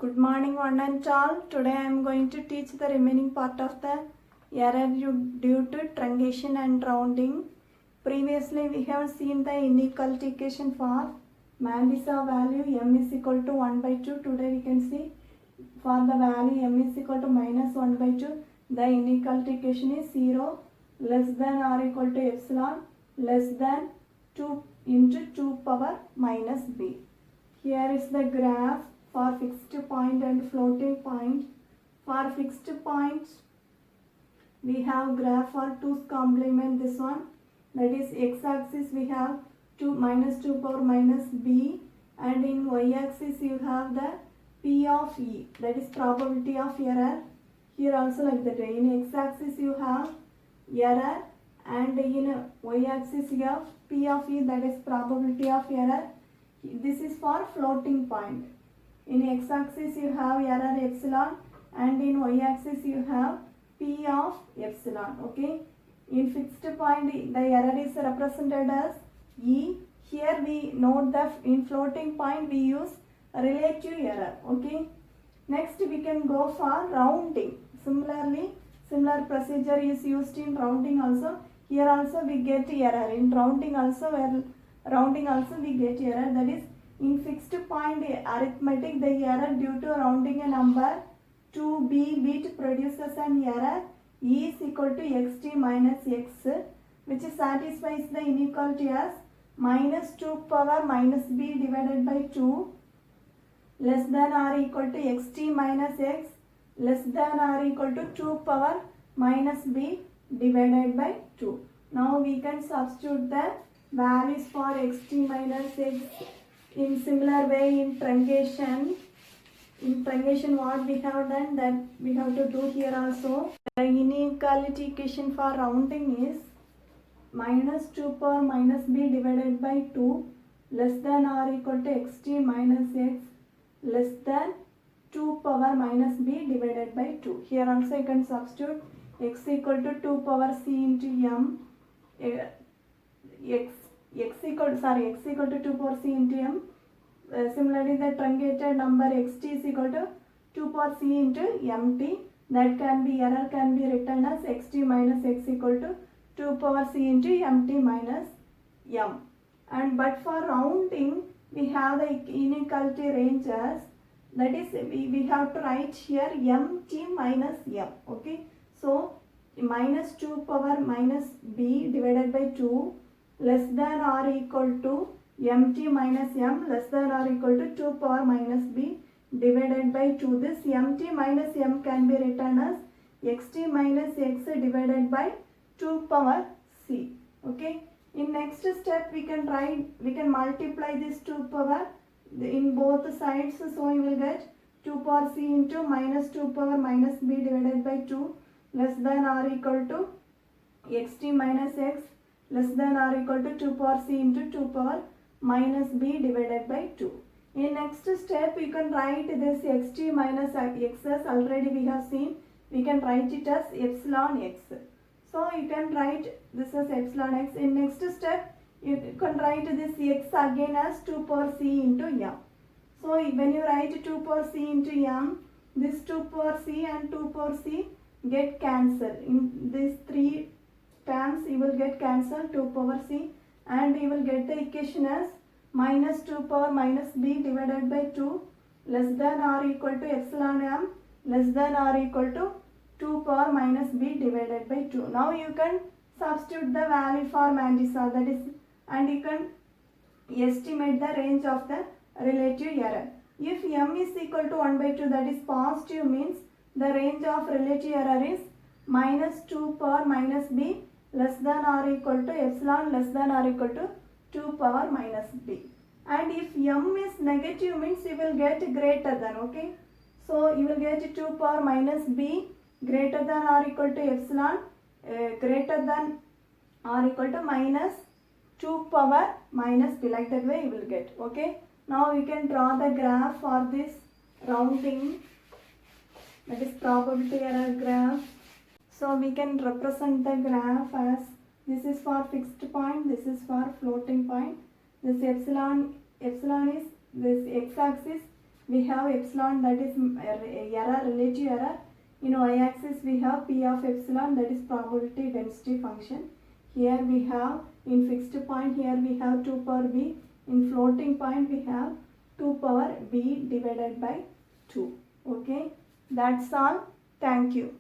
Good morning one and all. Today I am going to teach the remaining part of the error due to truncation and rounding. Previously we have seen the inequality equation for Mandisa value m is equal to 1 by 2. Today we can see for the value m is equal to minus 1 by 2. The inequality equation is 0 less than or equal to epsilon less than 2 into 2 power minus b. Here is the graph for fixed point and floating point. For fixed points, we have graph for 2's complement this one. That is x-axis we have 2 minus 2 power minus b, and in y-axis you have the p of e, that is probability of error. Here also like that. In x-axis you have error, and in y-axis you have p of e, that is probability of error. This is for floating point. In x-axis you have error epsilon, and in y-axis you have p of epsilon. Okay. In fixed point the error is represented as e. Here we note that in floating point we use relative error. Okay. Next we can go for rounding. Similarly, similar procedure is used in rounding also. Here also we get error. In rounding also we get error. That is, in fixed point arithmetic, the error due to rounding a number to b bit produces an error e is equal to xt minus x, which satisfies the inequality as minus 2 power minus b divided by 2 less than or equal to xt minus x less than or equal to 2 power minus b divided by 2. Now we can substitute the values for xt minus x. In similar way, in truncation what we have done, that we have to do here also. The inequality equation for rounding is minus 2 power minus b divided by 2 less than or equal to xt minus x less than 2 power minus b divided by 2. Here also you can substitute x equal to 2 power c into m, x equal to 2 power c into m. Similarly, the truncated number xt is equal to 2 power c into mt. That can be, error can be written as xt minus x equal to 2 power c into mt minus m. And but for rounding, we have the inequality range as, that is, we have to write here mt minus m. Okay. So minus 2 power minus b divided by 2 less than or equal to mt minus m less than or equal to 2 power minus b divided by 2. This mt minus m can be written as xt minus x divided by 2 power c. Okay. In next step we can multiply this 2 power in both sides, so you will get 2 power c into minus 2 power minus b divided by 2 less than or equal to xt minus x less than or equal to 2 power c into 2 power minus b divided by 2. In next step you can write this xt minus x as already we have seen. We can write it as epsilon x. So you can write this as epsilon x. In next step you can write this x again as 2 power c into m. So when you write 2 power c into m, this 2 power c and 2 power c get cancelled. In these three terms you will get cancelled 2 power c, and you will get the equation as minus 2 power minus b divided by 2 less than or equal to epsilon m less than or equal to 2 power minus b divided by 2. Now you can substitute the value for Mandisa, that is, and you can estimate the range of the relative error. If m is equal to 1 by 2, that is positive, means the range of relative error is minus 2 power minus b less than or equal to epsilon less than or equal to 2 power minus b. And if m is negative, means you will get greater than. Okay. So you will get 2 power minus b greater than or equal to epsilon greater than or equal to minus 2 power minus b. Like that way you will get. Okay. Now we can draw the graph for this rounding, that is probability error graph. So we can represent the graph as, this is for fixed point, this is for floating point. This epsilon is this x-axis, we have epsilon, that is error, relative error. In y-axis we have p of epsilon, that is probability density function. Here we have in fixed point, here we have 2 power b. In floating point we have 2 power b divided by 2. Okay, that's all. Thank you.